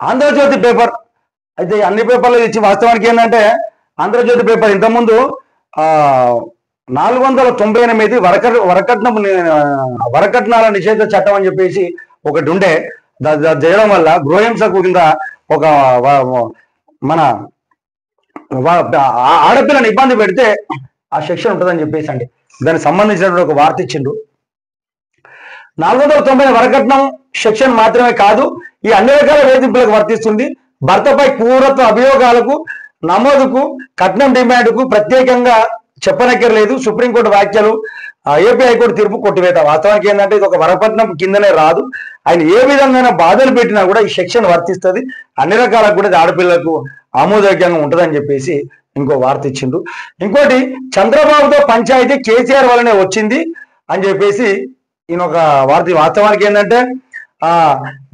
Andhra Jyothi paper అయితే అన్ని పేపర్లు ఇచ్చి వాస్తవానికి ఏంటంటే ఆంధ్రజ్యోతి పేపర్ ఇంతకుముందు 498 వరకట్నాల నిషేధ చట్టం అని చెప్పేసి ఒకటి ఉండే చేయడం వల్ల గృహహింసకు కింద ఒక మన ఆడపిల్లని ఇబ్బంది పెడితే ఆ సెక్షన్ ఉంటుందని చెప్పేసి అండి దానికి సంబంధించినటువంటి ఒక వార్త ఇచ్చిండు. 490 వరకట్నం సెక్షన్ మాత్రమే కాదు, ఈ అన్ని రకాల వేధింపులకు వర్తిస్తుంది. భర్తపై క్రూరత్వ అభియోగాలకు నమోదుకు కట్నం డిమాండ్కు ప్రత్యేకంగా చెప్పనక్కర్లేదు. సుప్రీంకోర్టు వ్యాఖ్యలు, ఏపీ హైకోర్టు తీర్పు కొట్టివేత. వాస్తవానికి ఏంటంటే ఇది ఒక వరకట్నం కిందనే రాదు. ఆయన ఏ విధంగా బాధలు పెట్టినా కూడా ఈ సెక్షన్ వర్తిస్తుంది. అన్ని రకాలకు కూడా ఆడపిల్లకు ఆమోదయోగ్యంగా ఉంటుందని చెప్పేసి ఇంకో వార్త ఇచ్చిండు. ఇంకోటి, చంద్రబాబుతో పంచాయతీ కేసీఆర్ వల్లనే వచ్చింది అని చెప్పేసి ఈయన ఒక వార్త. వాస్తవానికి ఏంటంటే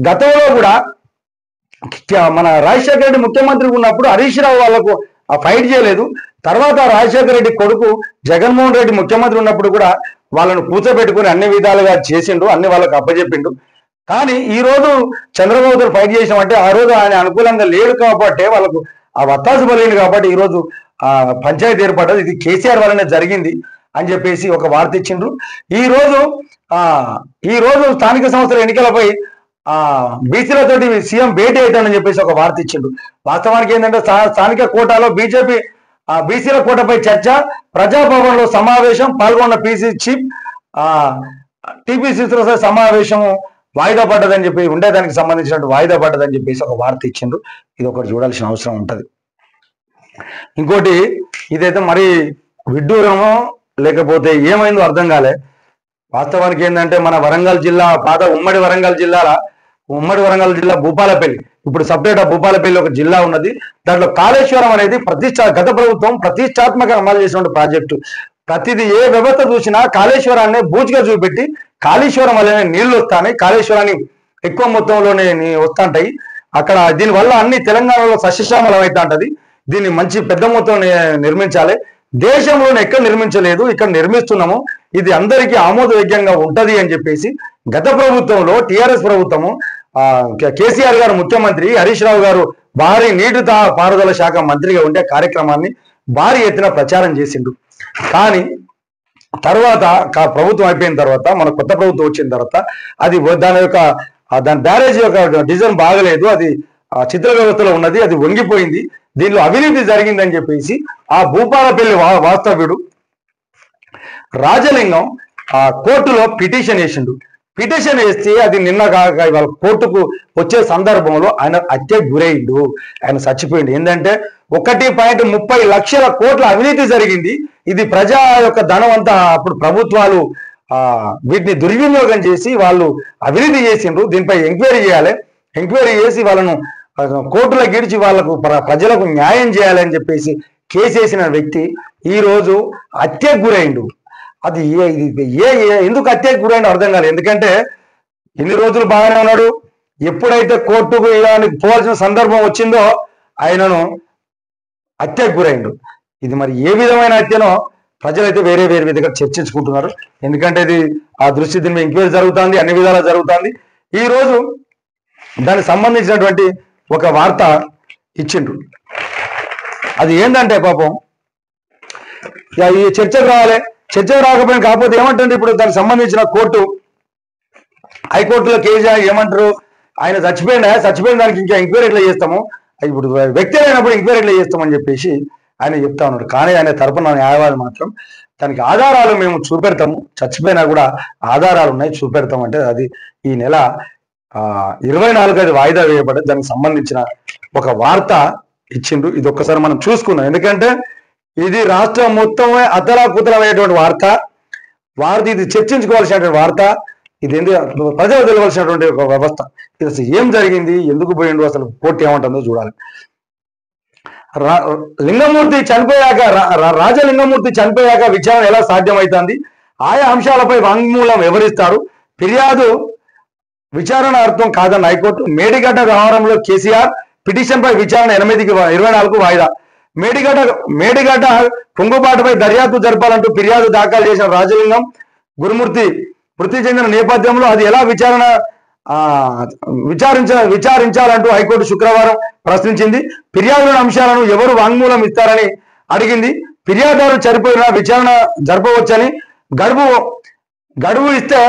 గతంలో కూడా మన రాజశేఖర రెడ్డి ముఖ్యమంత్రి ఉన్నప్పుడు హరీష్ రావు వాళ్ళకు ఫైట్ చేయలేదు. తర్వాత రాజశేఖర రెడ్డి కొడుకు జగన్మోహన్ రెడ్డి ముఖ్యమంత్రి ఉన్నప్పుడు కూడా వాళ్ళను కూర్చోబెట్టుకుని అన్ని విధాలుగా చేసిండు, అన్ని వాళ్ళకు అప్పచెప్పిండు. కానీ ఈ రోజు చంద్రబాబుతో ఫైట్ చేసామంటే ఆ రోజు ఆయన అనుకూలంగా లేడు కాబట్టి వాళ్ళకు ఆ వత్తాసు బలింది కాబట్టి ఈరోజు పంచాయతీ ఏర్పడ్డది. ఇది కేసీఆర్ వల్లనే జరిగింది అని చెప్పేసి ఒక వార్త ఇచ్చిండ్రు. ఈ రోజు స్థానిక సంస్థల ఎన్నికలపై బీసీలతోటి సీఎం భేటీ అవుతాడని చెప్పేసి ఒక వార్త ఇచ్చిండు. వాస్తవానికి ఏంటంటే స్థానిక కోటాలో బీజేపీ బీసీల కోటపై చర్చ, ప్రజాభవన్ లో సమావేశం, పాల్గొన్న పీసీ చీఫ్ టీపీసీతో సమావేశం వాయిదా పడ్డదని చెప్పి ఉండేదానికి సంబంధించినట్టు వాయిదా పడ్డదని చెప్పేసి ఒక వార్త ఇచ్చిండ్రు. ఇది ఒకటి చూడాల్సిన అవసరం ఉంటది. ఇంకోటి, ఇదైతే మరి విడ్డూరమో లేకపోతే ఏమైందో అర్థం కాలే. వాస్తవానికి ఏంటంటే మన వరంగల్ జిల్లా పాత ఉమ్మడి వరంగల్ జిల్లా భూపాలపల్లి, ఇప్పుడు సపరేట్ భూపాలపల్లి ఒక జిల్లా ఉన్నది. దాంట్లో కాళేశ్వరం అనేది గత ప్రభుత్వం ప్రతిష్టాత్మకంగా అమలు చేసినటువంటి ప్రాజెక్టు. ప్రతిదీ ఏ వ్యవస్థ చూసినా కాళేశ్వరాన్ని బూచిగా చూపెట్టి కాళేశ్వరం వల్లనే నీళ్లు వస్తాయి, కాళేశ్వరాన్ని ఎక్కువ మొత్తంలోనే వస్తుంటాయి అక్కడ. దీనివల్ల అన్ని తెలంగాణలో సస్యశ్యామలం అవుతా ఉంటది. దీన్ని మంచి పెద్ద మొత్తం నిర్మించాలి. దేశంలోనే ఎక్కడ నిర్మించలేదు, ఇక్కడ నిర్మిస్తున్నాము, ఇది అందరికీ ఆమోదయోగ్యంగా ఉంటది అని చెప్పేసి గత ప్రభుత్వంలో టిఆర్ఎస్ ప్రభుత్వము కేసీఆర్ గారు ముఖ్యమంత్రి, హరీష్ రావు గారు భారీ నీటి పారుదల శాఖ మంత్రిగా ఉండే కార్యక్రమాన్ని భారీ ఎత్తున ప్రచారం చేసిండు. కానీ తర్వాత ప్రభుత్వం అయిపోయిన తర్వాత, మన కొత్త ప్రభుత్వం వచ్చిన తర్వాత అది దాని బ్యారేజ్ యొక్క డిజైన్ బాగలేదు, అది చిత్ర వ్యవస్థలో ఉన్నది, అది వంగిపోయింది, దీనిలో అవినీతి జరిగిందని చెప్పేసి ఆ భూపాలపల్లి వాస్తవ్యుడు రాజలింగం కోర్టులో పిటిషన్ వేసిండు. పిటిషన్ వేస్తే అది నిన్న కాక ఇవాళ కోర్టుకు వచ్చే సందర్భంలో ఆయన హత్యకు గురైండు, ఆయన చచ్చిపోయిండు. ఏంటంటే 1.30 లక్షల కోట్ల అవినీతి జరిగింది. ఇది ప్రజా యొక్క ధనం అంతా అప్పుడు ప్రభుత్వాలు వీటిని దుర్వినియోగం చేసి వాళ్ళు అవినీతి చేసిండ్రు. దీనిపై ఎంక్వైరీ చేయాలి, ఎంక్వైరీ చేసి వాళ్ళను కోర్టులో గీడ్చి వాళ్లకు ప్రజలకు న్యాయం చేయాలని చెప్పేసి కేసేసిన వ్యక్తి ఈ రోజు హత్యకు గురైండు. అది ఎందుకు హత్యకు గురైండు అర్థం కాలేదు. ఎందుకంటే ఇన్ని రోజులు బాగానే ఉన్నాడు, ఎప్పుడైతే కోర్టుకు పోవాల్సిన సందర్భం వచ్చిందో ఆయనను హత్యకు గురైండు. ఇది మరి ఏ విధమైన హత్యనో ప్రజలైతే వేరే విధంగా చర్చించుకుంటున్నారు. ఎందుకంటే ఇది ఆ దృష్టి దీని మీద ఎంక్వైరీ జరుగుతుంది, అన్ని విధాలా జరుగుతుంది. ఈ రోజు దానికి సంబంధించినటువంటి ఒక వార్త ఇచ్చిండ్రు. అది ఏంటంటే పాపం ఈ చర్చకు రావాలి, చర్చకు రాకపోయినా కాకపోతే ఏమంటుంది, ఇప్పుడు దానికి సంబంధించిన కోర్టు హైకోర్టులో కేసు ఏమంటారు, ఆయన చచ్చిపోయిన దానికి ఇంకా ఎంక్వైరీ ఎట్లా చేస్తాము, ఇప్పుడు వ్యక్తి అయినప్పుడు ఎంక్వైరీ ఎట్లా చేస్తామని చెప్పేసి ఆయన చెప్తా ఉన్నాడు. కానీ ఆయన తరపున న్యాయవాది మాత్రం దానికి ఆధారాలు మేము చూపెడతాము, చచ్చిపోయినా కూడా ఆధారాలు ఉన్నాయి చూపెడతాం అంటే అది ఈ నెల 24 వాయిదా వేయబడ్డది. దానికి సంబంధించిన ఒక వార్త ఇచ్చిండ్రు. ఇది ఒక్కసారి మనం చూసుకున్నాం. ఎందుకంటే ఇది రాష్ట్రం మొత్తమే అతలాకుతలమైనటువంటి వార్త, ఇది చర్చించుకోవాల్సినటువంటి వార్త, ఇది ఎందుకు ప్రజలు తెలియవలసినటువంటి ఒక వ్యవస్థ. ఇది అసలు ఏం జరిగింది, ఎందుకు పోయిండు, అసలు కోర్టు ఏమంటుందో చూడాలి. లింగమూర్తి చనిపోయాక రాజలింగమూర్తి చనిపోయాక విచారణ ఎలా సాధ్యమవుతుంది, ఆయా అంశాలపై వాంగ్మూలం వివరిస్తారు, ఫిర్యాదు విచారణార్థం కాదన్న హైకోర్టు. మేడిగడ్డ వ్యవహారంలో కేసీఆర్ పిటిషన్ పై విచారణ 24 వాయిదా. మేడిగడ్డ కుంగుబాటుపై దర్యాప్తు జరపాలంటూ ఫిర్యాదు దాఖలు చేసిన రాజలింగం గురుమూర్తి మృతి చెందిన నేపథ్యంలో అది ఎలా విచారణ విచారించాలంటూ హైకోర్టు శుక్రవారం ప్రశ్నించింది. ఫిర్యాదులోని అంశాలను ఎవరు వాంగ్మూలం ఇస్తారని అడిగింది. ఫిర్యాదుదారు చనిపోయినా విచారణ జరపవచ్చని గడువు ఇస్తే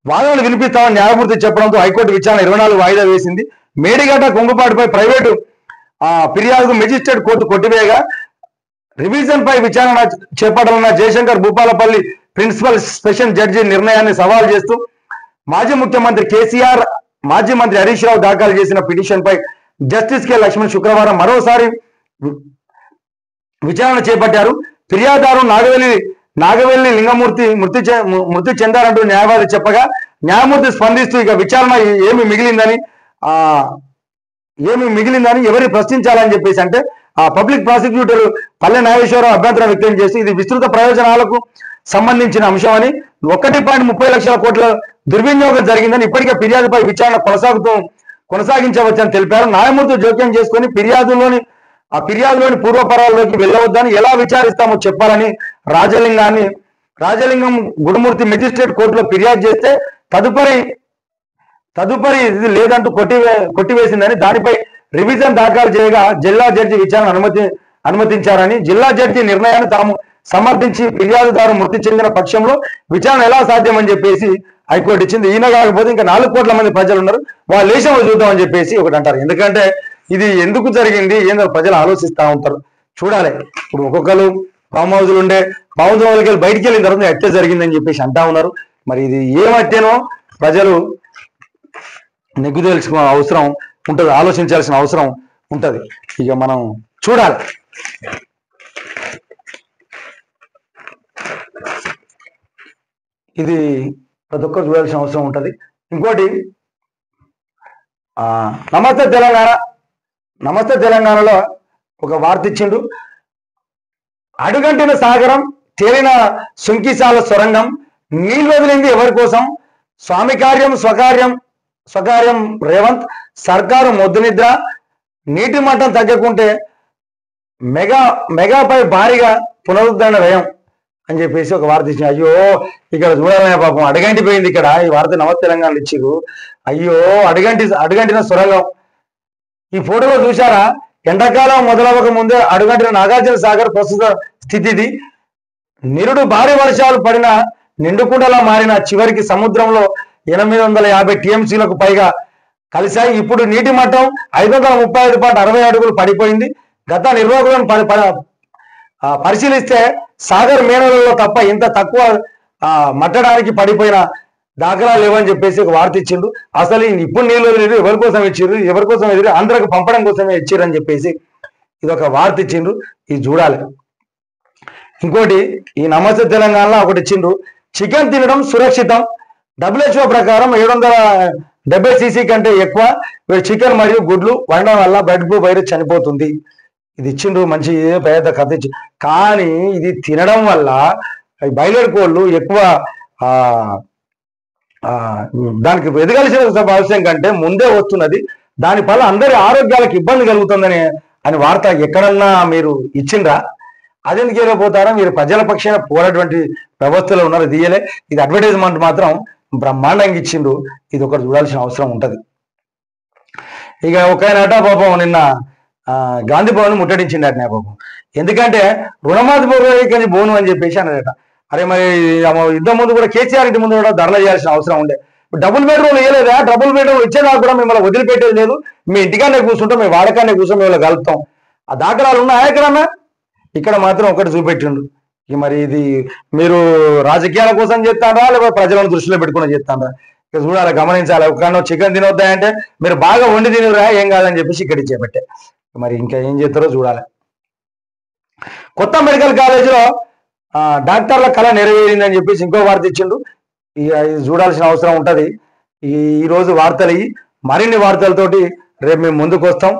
వాదనలు వినిపిస్తామని న్యాయమూర్తి చెప్పడంతో హైకోర్టు విచారణ 24 వాయిదా వేసింది. మేడిగడ్డ కుంగుపాటిపై ప్రైవేటు ఫిర్యాదుకు మెజిస్ట్రేట్ కోర్టు కొట్టివేయగా రివిజన్ పై విచారణ చేపట్టాలన్న Jayashankar Bhupalpally principal special judge నిర్ణయాన్ని సవాల్ చేస్తూ మాజీ ముఖ్యమంత్రి కేసీఆర్, మాజీ మంత్రి హరీష్ రావు దాఖలు చేసిన పిటిషన్ పై జస్టిస్ కె లక్ష్మణ్ శుక్రవారం మరోసారి విచారణ చేపట్టారు. ఫిర్యాదుదారు నాగవెల్లి లింగమూర్తి మృతి చెందారంటూ న్యాయవాది చెప్పగా న్యాయమూర్తి స్పందిస్తూ ఇక విచారణ ఏమి మిగిలిందని ఎవరి ప్రశ్నించాలని చెప్పేసి అంటే పబ్లిక్ ప్రాసిక్యూటర్ పల్లె నాగేశ్వరరావు అభ్యంతరం వ్యక్తం చేసి ఇది విస్తృత ప్రయోజనాలకు సంబంధించిన అంశమని 1.30 లక్షల కోట్ల దుర్వినియోగం జరిగిందని ఇప్పటికే ఫిర్యాదుపై విచారణ కొనసాగించవచ్చని తెలిపారు. న్యాయమూర్తి జోక్యం చేసుకుని ఫిర్యాదులోని పూర్వపరాల్లోకి వెళ్ళవద్దని ఎలా విచారిస్తామో చెప్పాలని రాజలింగం గురుమూర్తి మెజిస్ట్రేట్ కోర్టులో ఫిర్యాదు చేస్తే తదుపరి ఇది లేదంటూ కొట్టివేసిందని దానిపై రివిజన్ దాఖలు చేయగా జిల్లా జడ్జి విచారణ అనుమతించారని జిల్లా జడ్జి నిర్ణయాన్ని తాము సమర్థించి ఫిర్యాదుదారు మృతి చెందిన పక్షంలో విచారణ ఎలా సాధ్యమని చెప్పేసి హైకోర్టు ఇచ్చింది. ఈయన కాకపోతే ఇంకా 4 కోట్ల మంది ప్రజలు ఉన్నారు, వాళ్ళు లేచం చూద్దామని చెప్పేసి ఒకటి అంటారు. ఎందుకంటే ఇది ఎందుకు జరిగింది ఏందో ప్రజలు ఆలోచిస్తూ ఉంటారు. చూడాలి. ఇప్పుడు ఒక్కొక్కరు ఫామ్ హౌస్లు ఉండే ఫామ్ హౌస్కి వెళ్ళి బయటికి వెళ్ళిన తర్వాత హత్య జరిగిందని చెప్పేసి అంటా ఉన్నారు. మరి ఇది ఏం హత్యనో ప్రజలు నెగ్గు తెలుసుకో అవసరం ఉంటుంది, ఆలోచించాల్సిన అవసరం ఉంటుంది. ఇక మనం చూడాలి. ఇది ప్రతి ఒక్కరు చూడాల్సిన అవసరం ఉంటుంది. ఇంకోటి నమస్తే తెలంగాణలో ఒక వార్త ఇచ్చిండు. అడుగంటిన సాగరం, తేలిన సుంకిసాల సొరంగం, నీళ్ళు వదిలింది ఎవరి కోసం, స్వామి కార్యం స్వకార్యం రేవంత్ సర్కారు మొద్దు నిద్ర, నీటి మట్టం తగ్గకుంటే మెగాపై భారీగా పునరుద్ధరణ వ్యయం అని చెప్పేసి ఒక వార్త ఇచ్చింది. అయ్యో ఇక్కడ చూడాలనే పాపం అడగంటిపోయింది. ఇక్కడ ఈ వార్త నమస్తే తెలంగాణలో ఇచ్చిరు. అయ్యో అడుగంటిన సొరంగం. ఈ ఫోటోలో చూసారా, ఎండాకాలం మొదలవ్వక ముందే అడుగంటిన నాగార్జున సాగర్ ప్రస్తుత స్థితిది. నిరుడు భారీ వర్షాలు పడిన నిండుకుండలా మారిన చివరికి సముద్రంలో 850 టీఎంసీలకు పైగా కలిశాయి. ఇప్పుడు నీటి మట్టం 535.60 అడుగులు పడిపోయింది. గత నిర్వాహకులను పరిశీలిస్తే సాగర్ మేనలలో తప్ప ఇంత తక్కువ మట్టడానికి పడిపోయిన దాఖలాలు లేవని చెప్పేసి ఒక వార్త ఇచ్చిండు. అసలు ఇప్పుడు నీళ్ళు వదిలేరు, ఎవరి కోసం ఇచ్చిర్రు, ఎవరి కోసం ఎదురు ఆంధ్రకు పంపడం కోసమే ఇచ్చిర్రు అని చెప్పేసి ఇది ఒక వార్త ఇచ్చిండ్రు. ఇది చూడాలి. ఇంకోటి ఈ నమస్తే తెలంగాణలో ఒకటి ఇచ్చిండ్రు. చికెన్ తినడం సురక్షితం, WHO ప్రకారం 770 cc కంటే ఎక్కువ చికెన్ మరియు గుడ్లు వండడం వల్ల బర్డ్ ఫ్లూ వైరస్ చనిపోతుంది. ఇది ఇచ్చిండ్రు, మంచి పెద్ద కథ ఇచ్చి. కానీ ఇది తినడం వల్ల బాయిలర్ కోళ్ళు ఎక్కువ దానికి ఎదగాల్సిన అవసరం కంటే ముందే వస్తున్నది. దాని వల్ల అందరి ఆరోగ్యాలకు ఇబ్బంది కలుగుతుందని వార్త ఎక్కడన్నా మీరు ఇచ్చిండ్రా? అదెందుకు వెళ్ళిపోతారా? మీరు ప్రజల పక్షాన పోరాటువంటి వ్యవస్థలో ఉన్నారు, తీయలే. ఇది అడ్వర్టైజ్మెంట్ మాత్రం బ్రహ్మాండంగా ఇచ్చిండ్రు. ఇది ఒకటి చూడాల్సిన అవసరం ఉంటుంది. ఇక ఒక నట పాపం నిన్న గాంధీ భవన్ ముట్టడించిండు అట పాపం. ఎందుకంటే రుణమాఫీ పూర్వకంగా బోను అని చెప్పేసి అన్నదట. అరే మరి యుద్ధం ముందు కూడా కేసీఆర్ ఇంటి ముందు కూడా ధరలు చేయాల్సిన అవసరం ఉండే. డబుల్ బెడ్రూమ్ వేయలేదా? డబుల్ బెడ్రూమ్ ఇచ్చేదాకా కూడా మిమ్మల్ని వదిలిపెట్టేది లేదు. మీ ఇంటికానే కూర్చుంటాం, మీ వాడకానే కూర్చొని మిమ్మల్ని కలుపుతాం. ఆ దాఖలాలు ఉన్నాయా ఎక్కడన్నా? ఇక్కడ మాత్రం ఒకటి చూపెట్టిండు. మరి ఇది మీరు రాజకీయాల కోసం చేస్తారా లేకపోతే ప్రజలను దృష్టిలో పెట్టుకుని చేస్తారా? ఇక చూడాలి, గమనించాలి. ఒకనో చికెన్ తినొద్దాయంటే మీరు బాగా వండి తినరా, ఏం కాదని చెప్పేసి ఇక్కడ చేపట్టే. మరి ఇంకా ఏం చేస్తారో చూడాలి. కొత్త మెడికల్ కాలేజీలో డాక్టర్ల కళ నెరవేరిందని చెప్పేసి ఇంకో వార్త ఇచ్చిండు. ఇది చూడాల్సిన అవసరం ఉంటుంది. ఈ రోజు వార్తలు మరిన్ని వార్తలతోటి రేపు మేము ముందుకు వస్తాం.